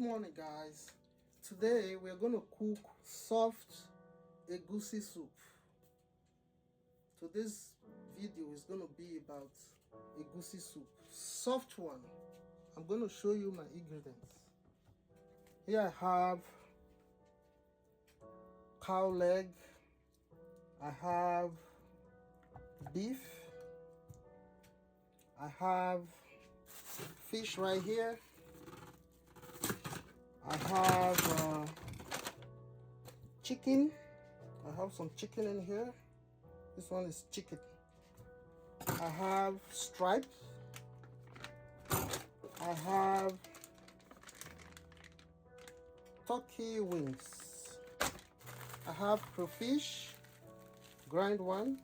morning, guys. Today we're going to cook soft egusi soup. So this video is going to be about egusi soup, soft one. I'm going to show you my ingredients. Here I have cow leg, I have beef, I have fish right here, I have chicken. I have some chicken in here. This one is chicken. I have stripes. I have turkey wings. I have crayfish, grind one.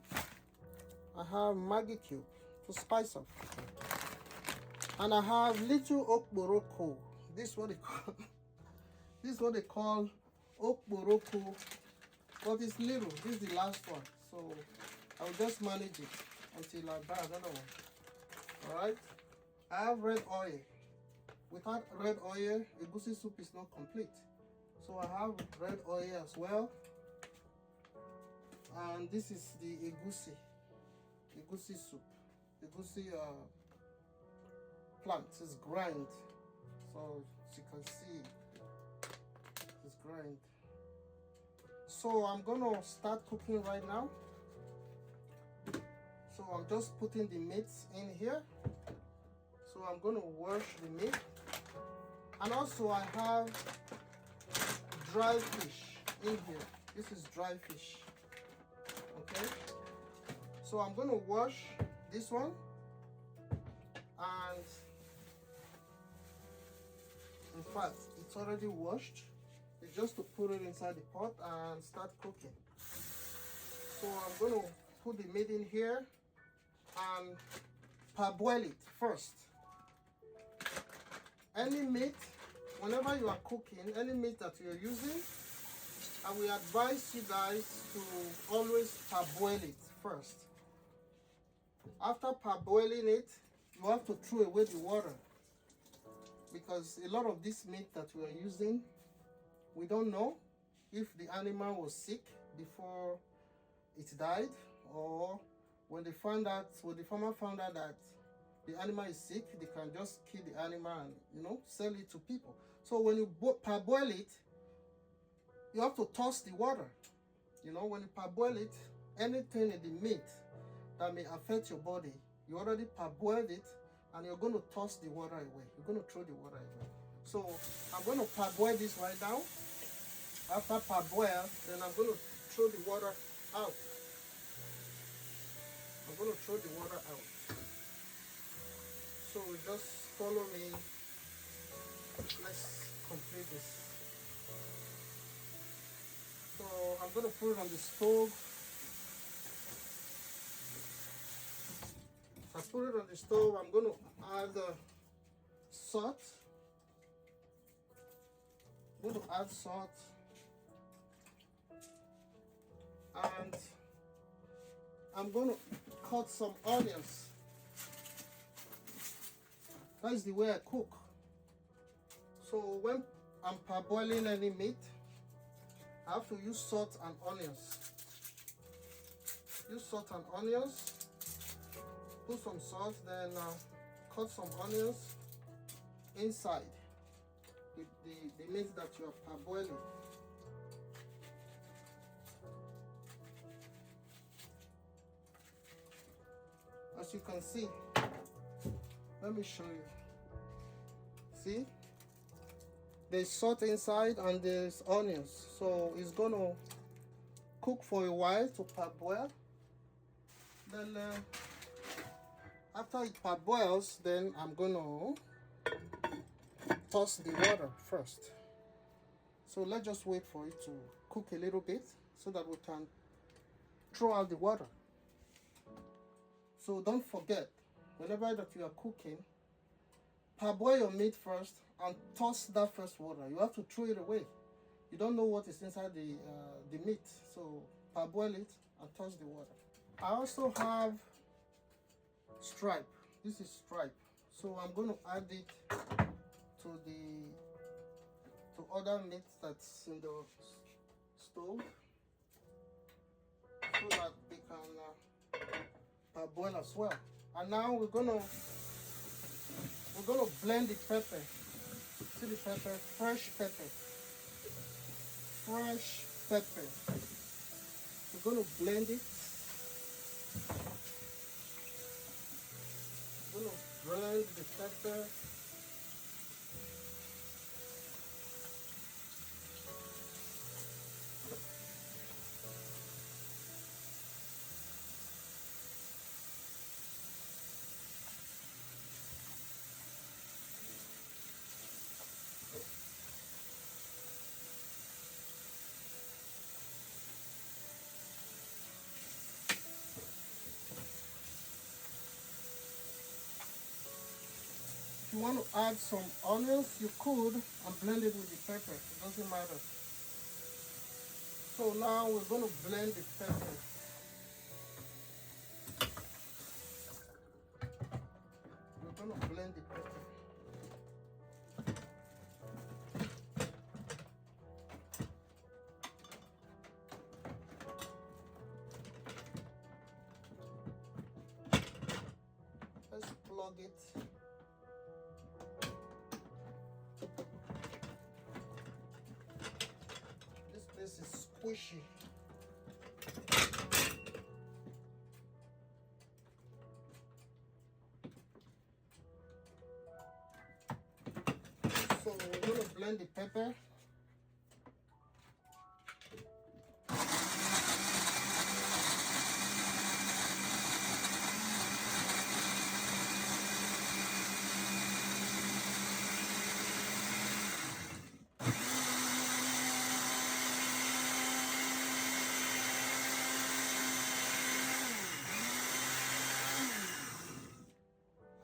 I have Maggi cube to spice up. And I have little okporoko. This is what they call this is what they call okporoko, but it's little. This is the last one, so I'll just manage it until I buy another one. All right. I have red oil. Without red oil, egusi soup is not complete. So I have red oil as well. And this is the egusi soup. Egusi plant is grind. So as you can see, it's grind. So I'm gonna start cooking right now. So I'm just putting the meat in here. So I'm gonna wash the meat. And also I have dry fish in here. This is dry fish. Okay. So I'm gonna wash this one, and in fact it's already washed. It's just to put it inside the pot and start cooking. So I'm going to put the meat in here and parboil it first. Any meat, whenever you are cooking, any meat that you're using, I will advise you guys to always parboil it first. After parboiling it, you have to throw away the water, because a lot of this meat that we are using, we don't know if the animal was sick before it died, or when the farmer found out that the animal is sick, they can just kill the animal and sell it to people. So when you parboil it, you have to toss the water. When you parboil it, anything in the meat that may affect your body, you already parboiled it, and you're going to toss the water away. You're going to throw the water away. So I'm going to parboil this right now. After parboil, then I'm going to throw the water out. I'm going to throw the water out. So just follow me. Let's complete this. So I'm going to put it on the stove. I put it on the stove. I'm going to add the salt. I'm going to add salt. And I'm going to cut some onions. That's the way I cook. So when I'm parboiling any meat, I have to use salt and onions. Use salt and onions. Put some salt, then cut some onions inside the meat that you are parboiling. As you can see, let me show you. See, there's salt inside and there's onions, so it's gonna cook for a while to parboil. Then after it parboils, then I'm gonna toss the water first. So let's just wait for it to cook a little bit so that we can throw out the water. So don't forget, whenever that you are cooking, parboil your meat first and toss that first water. You have to throw it away. You don't know what is inside the meat, so parboil it and toss the water. I also have stripe. This is stripe, so I'm going to add it to the other meat that's in the stove so that they can parboil as well. And now we're gonna blend the pepper. See the pepper, fresh pepper. Fresh pepper. We're gonna blend it. We're gonna blend the pepper. If you want to add some onions, you could, and blend it with the pepper. It doesn't matter. So now we're going to blend the pepper. We're going to blend the pepper. Let's plug it. This place is squishy. So we're going to blend the pepper.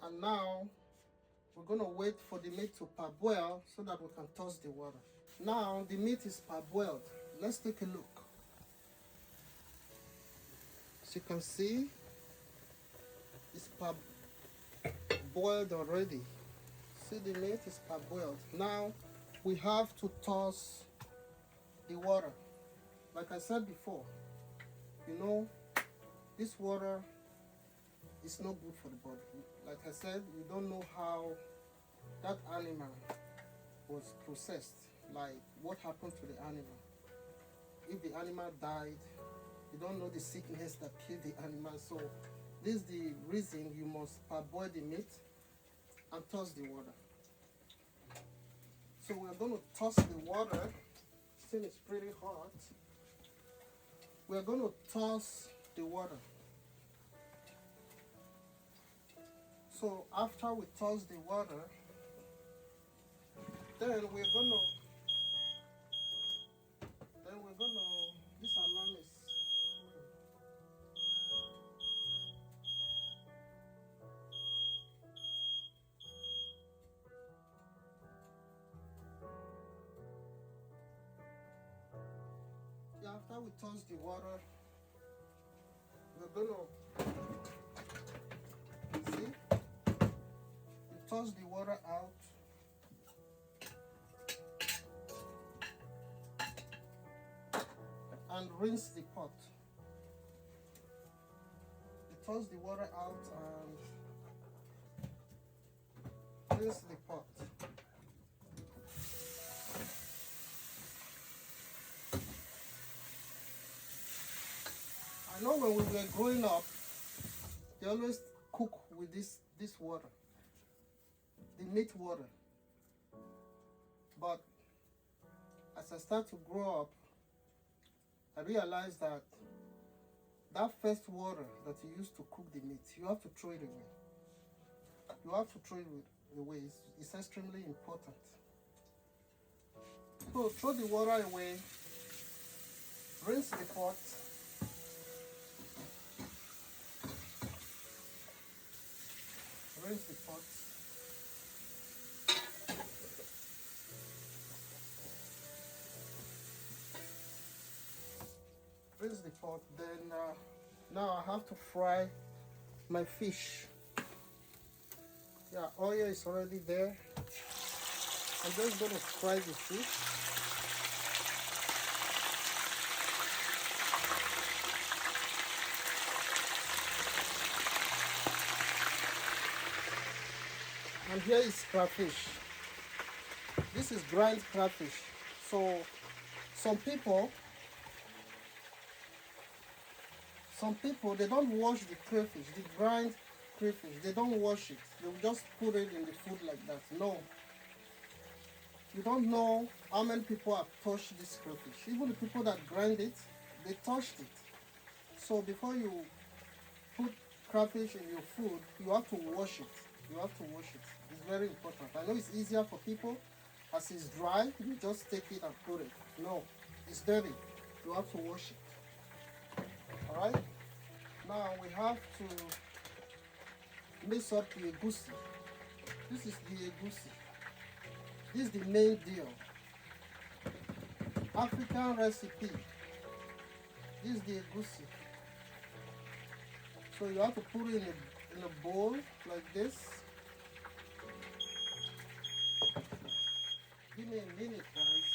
And now we're going to wait for the meat to parboil so that we can toss the water. Now the meat is parboiled. Let's take a look. As you can see, it's parboiled already. See, the meat is parboiled. Now we have to toss the water. Like I said before, you know, this water is not good for the body. Like I said, we don't know how that animal was processed, like what happened to the animal. If the animal died, you don't know the sickness that killed the animal. So this is the reason you must parboil the meat and toss the water. So we're going to toss the water. Still, it's pretty hot. We're going to toss the water. So after we toss the water, then we're gonna, this alarm is, yeah, after we toss the water, we're gonna, see, we toss the water out. And rinse the pot. You toss the water out and rinse the pot. I know when we were growing up, they always cook with this water, the meat water. But as I start to grow up, I realized that first water that you used to cook the meat, you have to throw it away. You have to throw it away. It's extremely important. So throw the water away, rinse the pot, rinse the pot. Rinse the pot. Then now I have to fry my fish. Yeah, oil is already there. I'm just going to fry the fish. And here is crayfish. This is grind crayfish. So some people they don't wash the crayfish, the grind crayfish. They don't wash it. They will just put it in the food like that. No. You don't know how many people have touched this crayfish. Even the people that grind it, they touched it. So before you put crayfish in your food, you have to wash it. You have to wash it. It's very important. I know it's easier for people. As it's dry, you just take it and put it. No, it's dirty. You have to wash it. Alright? Now we have to mix up the egusi. This is the egusi. This is the main deal. African recipe. This is the egusi. So you have to put it in a bowl like this. Give me a minute, guys.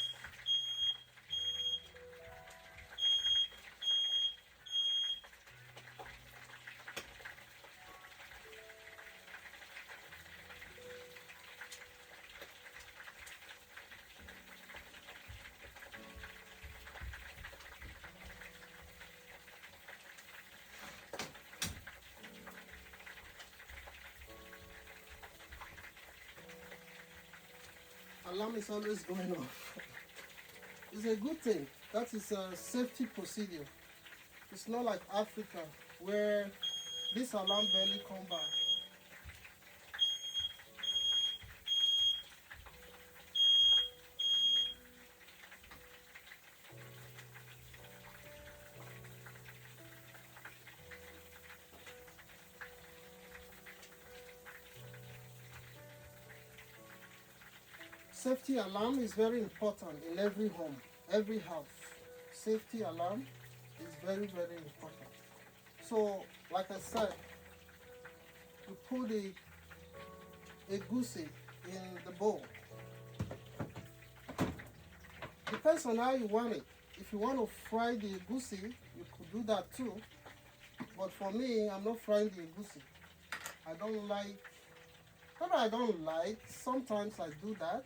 Alarm is always going off. It's a good thing. That is a safety procedure. It's not like Africa where this alarm barely come by. Safety alarm is very important in every home, every house. Safety alarm is very, very important. So, like I said, you put the egusi in the bowl. Depends on how you want it. If you want to fry the egusi, you could do that too. But for me, I'm not frying the egusi. I don't like, not that I don't like, sometimes I do that.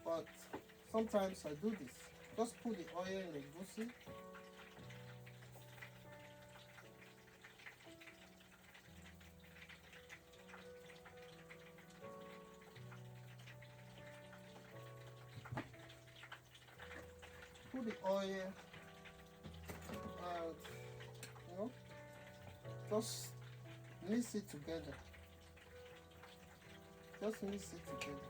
But sometimes I do this. Just put the oil in the egusi. Put the oil and, you know, just mix it together. Just mix it together.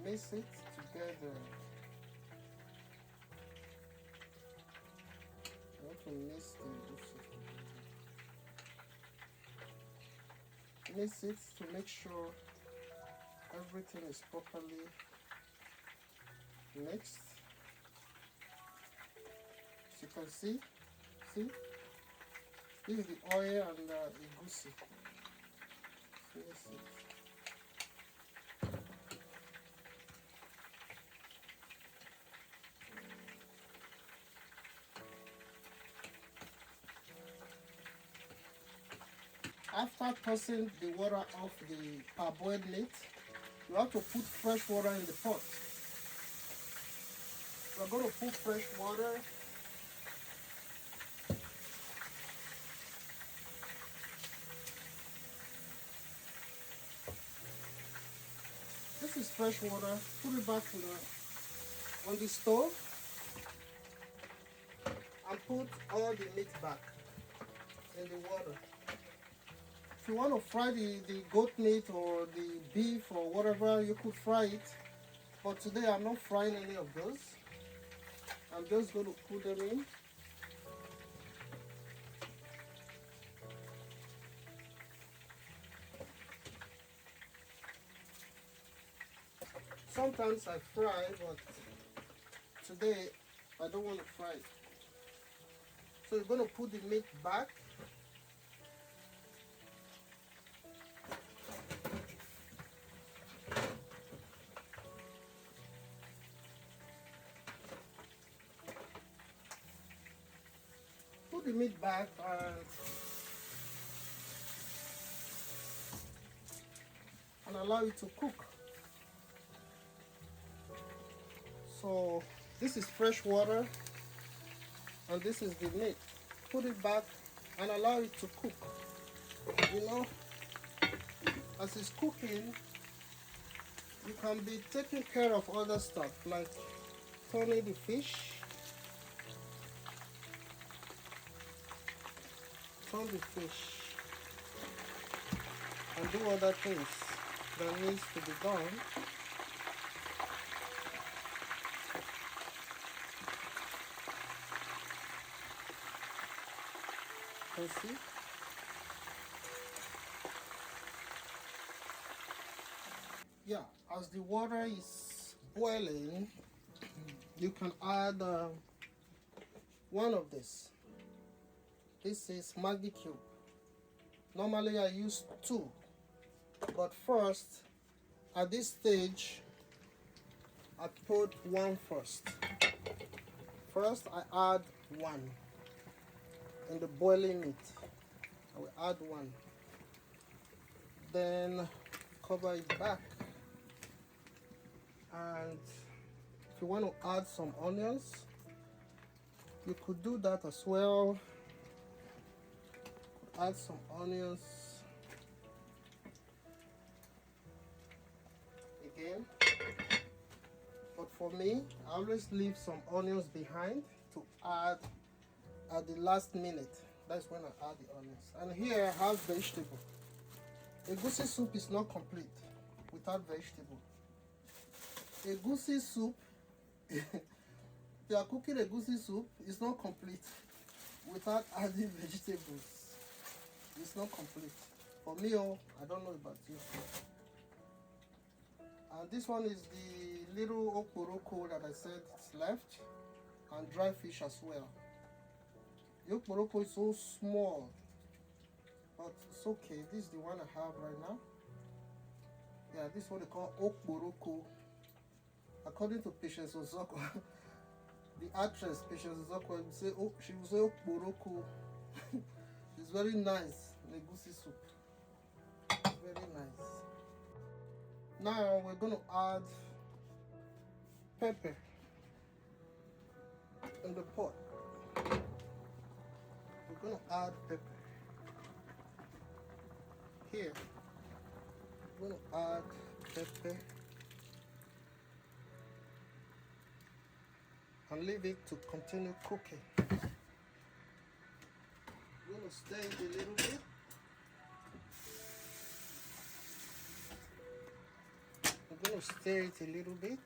Mix it together. You have to mix the egusi together. Mix it to make sure everything is properly mixed. As you can see, this is the oil and the egusi. Mix it. After tossing the water off the parboiled meat, you have to put fresh water in the pot. We're going to put fresh water. This is fresh water. Put it back on the stove and put all the meat back in the water. If you want to fry the goat meat or the beef or whatever, you could fry it. But today I'm not frying any of those. I'm just going to put them in. Sometimes I fry, but today I don't want to fry it. So you're going to put the meat back. Put the meat back and allow it to cook. So this is fresh water and this is the meat. Put it back and allow it to cook. You know, as it's cooking, you can be taking care of other stuff like turning the fish, turn the fish, and do other things that needs to be done. You see? Yeah, as the water is boiling, you can add one of this. This is Maggi cube. Normally I use 2, but first, at this stage, I put 1 first. First, I add 1 in the boiling meat. I will add 1. Then cover it back. And if you want to add some onions, you could do that as well. Add some onions again. But for me, I always leave some onions behind to add at the last minute. That's when I add the onions. And here I have vegetable. Egusi soup is not complete without vegetable. Egusi soup, if you are cooking egusi soup, it's not complete without adding vegetables. It's not complete. For me, I don't know about you. And this one is the little okporoko that I said is left, and dry fish as well. The okporoko is so small, but it's okay. This is the one I have right now. Yeah, this is what they call okporoko. According to Patience Ozoko, the actress Patience Ozoko, she will say okporoko. It's very nice in egusi soup. It's very nice. Now we're going to add pepper in the pot. We're going to add pepper. Here, we're going to add pepper and leave it to continue cooking. We're going to stir it a little bit. I'm going to stir it a little bit.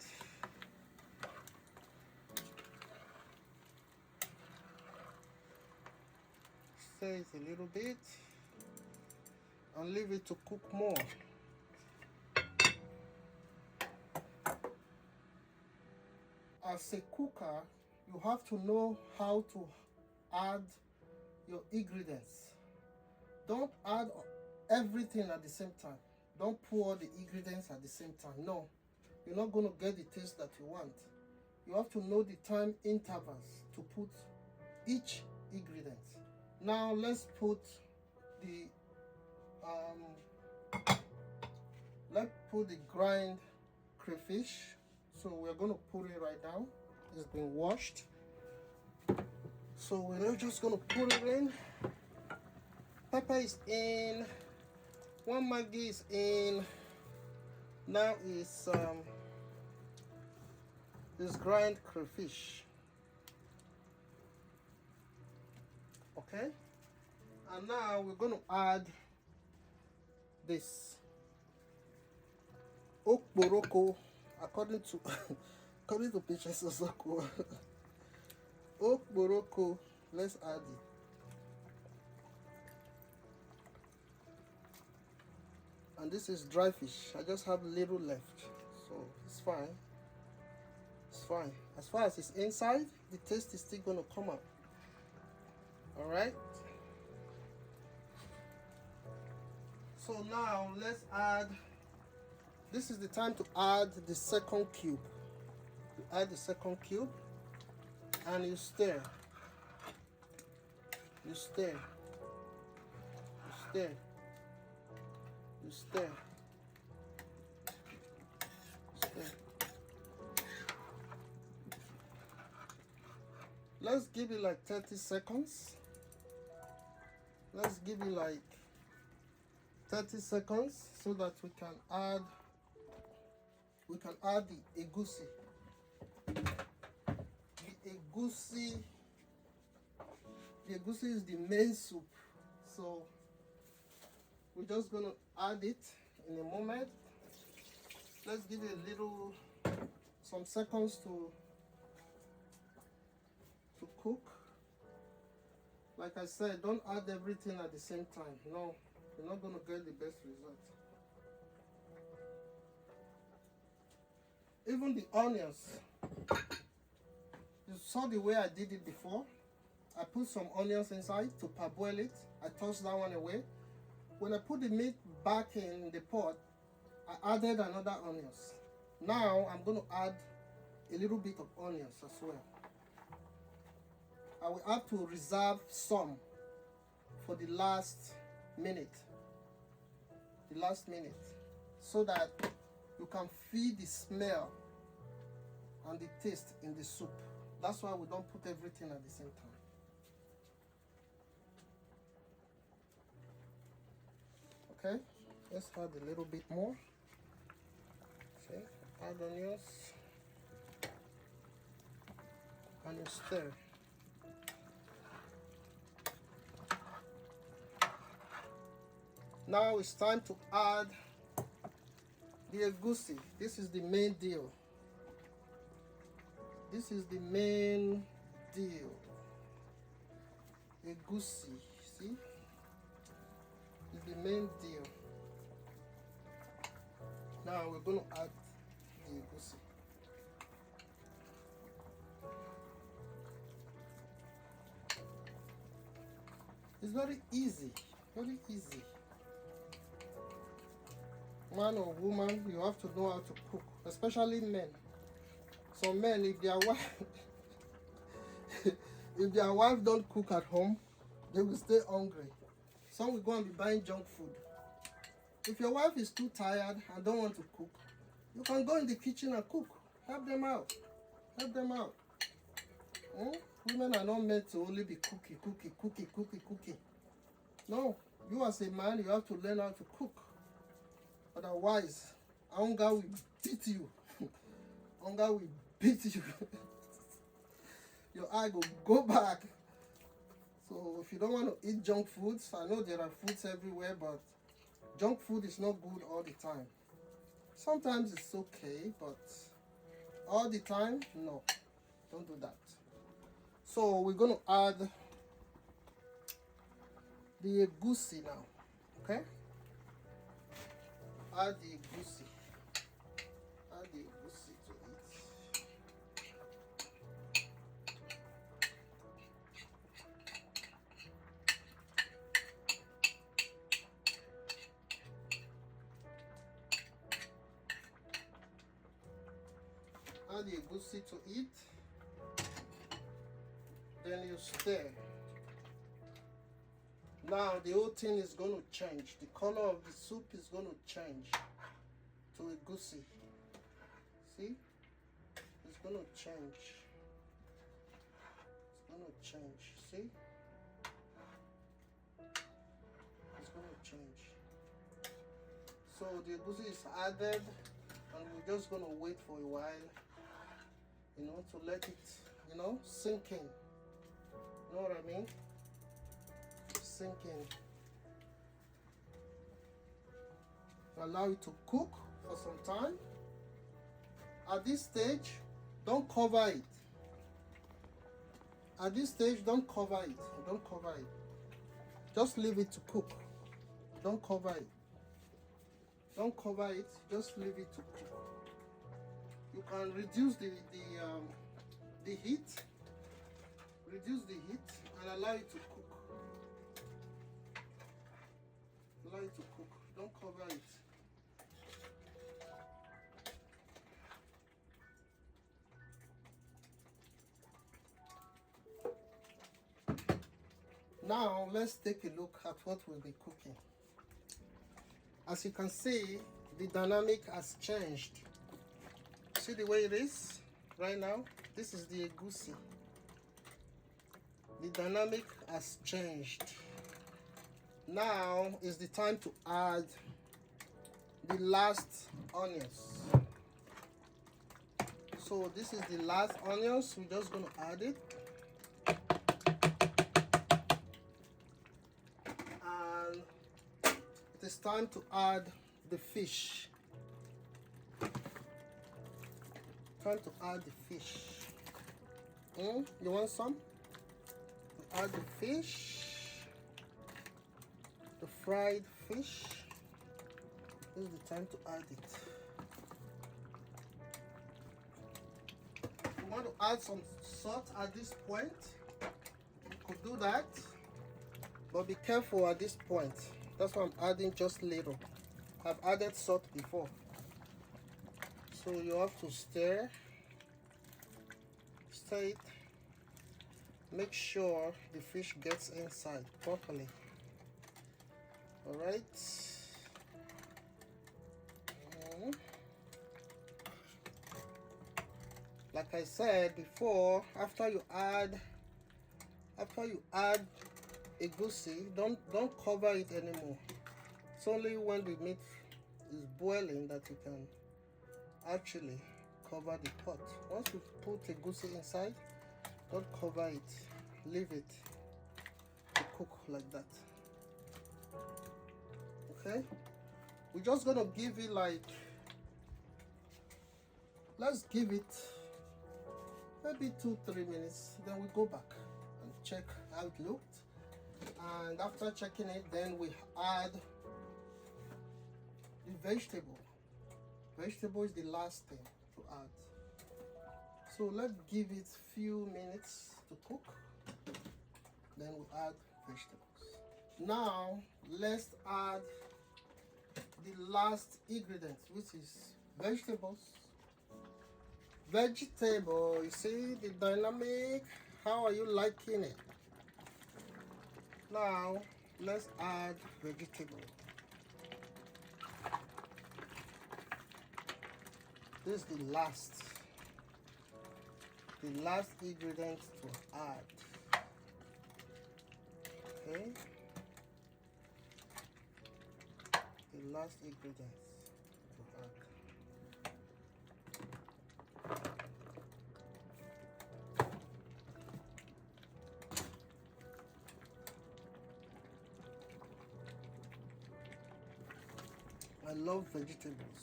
Stir it a little bit and leave it to cook more. As a cooker, you have to know how to add your ingredients. Don't add everything at the same time. Don't pour the ingredients at the same time. No, you're not going to get the taste that you want. You have to know the time intervals to put each ingredient. Now let's put the grind crayfish. So we're going to put it right now. It's been washed. So we're just going to put it in. Pepper is in. 1 Maggi is in. Now is grind crayfish. Okay. And now we're going to add this okporoko, according to Patience Ozoko. Okporoko, let's add it. And this is dry fish. I just have little left, so it's fine. It's fine. As far as it's inside, the taste is still going to come out. All right. So now let's add. This is the time to add the second cube. You add the second cube, and you stir. You stir. You stir. You stir. Stir. Let's give it like 30 seconds. Let's give it like 30 seconds so that we can add the egusi. The egusi is the main soup. So we're just gonna add it in a moment. Let's give it some seconds to cook. Like I said, don't add everything at the same time. No, you're not gonna get the best result. Even the onions. You saw the way I did it before. I put some onions inside to parboil it. I tossed that one away. When I put the meat back in the pot, I added another onions. Now I'm going to add a little bit of onions as well. I will have to reserve some for the last minute. So that you can feel the smell and the taste in the soup. That's why we don't put everything at the same time. Okay, let's add a little bit more. Okay, add onions and you stir. Now it's time to add the egusi. This is the main deal. This is the main deal. Egusi, see? Is the main deal. Now we're going to add the egusi. It's very easy, very easy. Man or woman, you have to know how to cook, especially men. Some men, if their wife don't cook at home, they will stay hungry. Some will go and be buying junk food. If your wife is too tired and don't want to cook, you can go in the kitchen and cook. Help them out. Help them out. Women are not meant to only be cookie. No, you as a man, you have to learn how to cook. Otherwise, hunger will beat you. Hunger will beat you. Your eye will go back. So if you don't want to eat junk foods, I know there are foods everywhere, but junk food is not good all the time. Sometimes it's okay, but all the time, no. Don't do that. So we're going to add the egusi now. Okay? Add the egusi. Add the egusi to it. Add the egusi to it. Then you stir. Now the whole thing is going to change. The color of the soup is going to change to egusi. See? It's going to change. It's going to change. See? It's going to change. So the egusi is added, and we're just going to wait for a while, to let it, sink in. You know what I mean? Sink in. Allow it to cook for some time. At this stage, don't cover it. At this stage, don't cover it. Don't cover it. Just leave it to cook. Don't cover it. Don't cover it. Just leave it to cook. You can reduce the heat. Reduce the heat and allow it to cook. allow it to cook. Don't cover it. Now let's take a look at what we'll be cooking. As you can see, the dynamic has changed. See the way it is right now? This is the egusi. The dynamic has changed. Now is the time to add the last onions. So this is the last onions. We're just going to add it. And it is time to add the fish. Time to add the fish. You want some? Add the fish. The fried fish. This is the time to add it. If you want to add some salt at this point, you could do that. But be careful at this point. That's why I'm adding just little. I've added salt before. So you have to stir it. Make sure the fish gets inside properly. Alright. Like I said before, after you add egusi, don't cover it anymore. It's only when the meat is boiling that you can actually cover the pot. Once you put egusi inside, don't cover it. Leave it to cook like that. Okay? We're just gonna give it like, let's give it maybe 2-3 minutes. Then we go back and check how it looked. And after checking it, then we add the vegetable. Vegetable is the last thing to add. So let's give it few minutes to cook. Then we add vegetables. Now let's add the last ingredient, which is vegetables. Vegetable, you see the dynamic. How are you liking it? Now let's add vegetable. This is the last ingredient to add. Okay, the last ingredient to add. I love vegetables.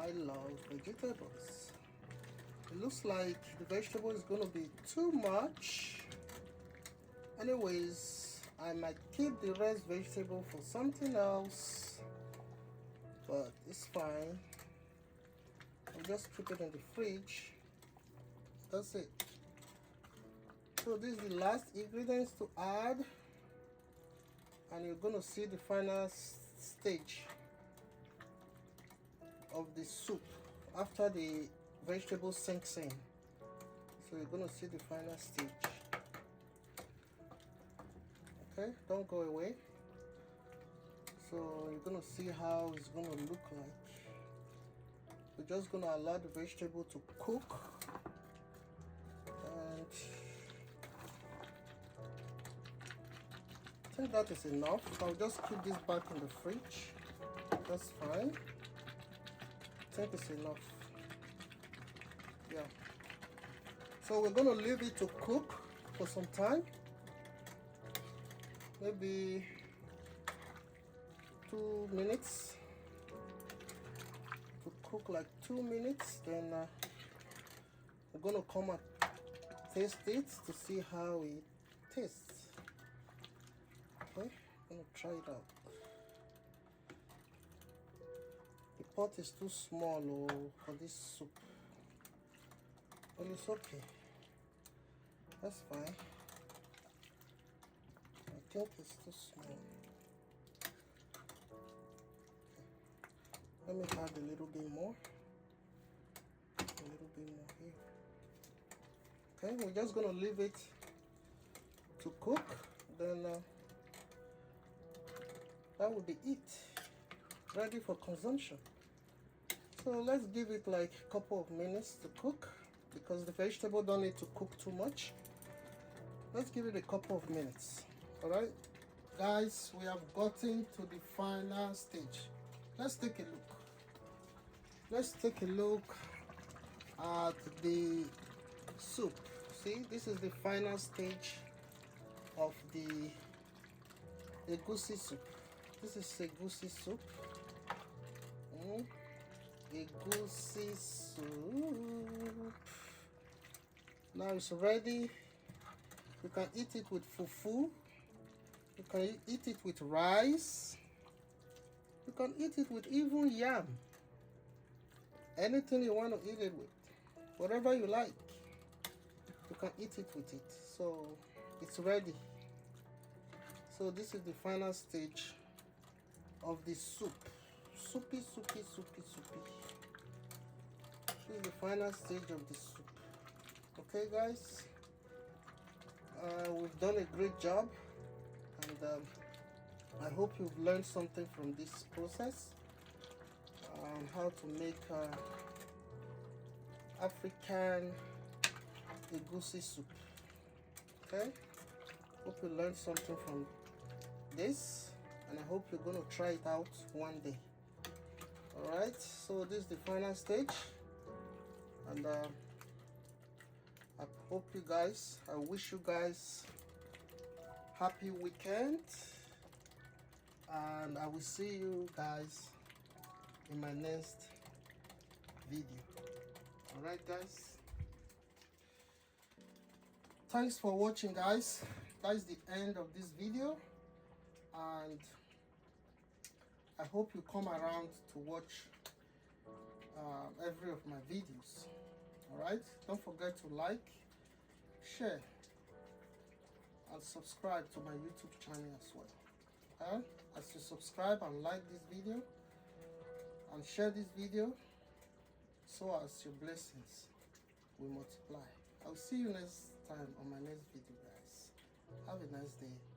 I love vegetables. It looks like the vegetable is going to be too much. Anyways, I might keep the rest vegetable for something else, but it's fine. I'll just keep it in the fridge. That's it. So this is the last ingredients to add, and you're going to see the final stage of the soup after the vegetable sinks in. So you're going to see the final stage. Okay, don't go away. So you're going to see how it's going to look like. We're just going to allow the vegetable to cook, and I think that is enough. I'll just keep this back in the fridge. That's fine. I think it's enough. Yeah. So we're going to leave it to cook for some time. Maybe 2 minutes. To cook like 2 minutes. Then we're going to come and taste it to see how it tastes. Okay, I'm going to try it out. The pot is too small for this soup. Well, it's okay. That's fine. I think it's too small. Let me add a little bit more. A little bit more here. Okay, we're just gonna leave it to cook. Then that will be it, ready for consumption. So let's give it like a couple of minutes to cook, because the vegetable don't need to cook too much. Let's give it a couple of minutes. All right, guys, we have gotten to the final stage. Let's take a look. Let's take a look at the soup. See, this is the final stage of the egusi soup. This is egusi soup. Egusi soup. Now it's ready. You can eat it with fufu. You can eat it with rice. You can eat it with even yam. Anything you want to eat it with. Whatever you like, you can eat it with it. So it's ready. So this is the final stage of the soup. Soupy, soupy, soupy, soupy. This is the final stage of the soup. Okay, guys, we've done a great job, and I hope you've learned something from this process. How to make African egusi soup. Okay, hope you learned something from this, and I hope you're going to try it out one day. All right, so this is the final stage, and I hope you guys, I wish you guys happy weekend, and I will see you guys in my next video. All right, guys, thanks for watching, guys. That is the end of this video, and I hope you come around to watch every of my videos. All right, don't forget to like, share, and subscribe to my YouTube channel as well. As you subscribe and like this video and share this video, so as your blessings will multiply. I'll see you next time on my next video, guys. Have a nice day.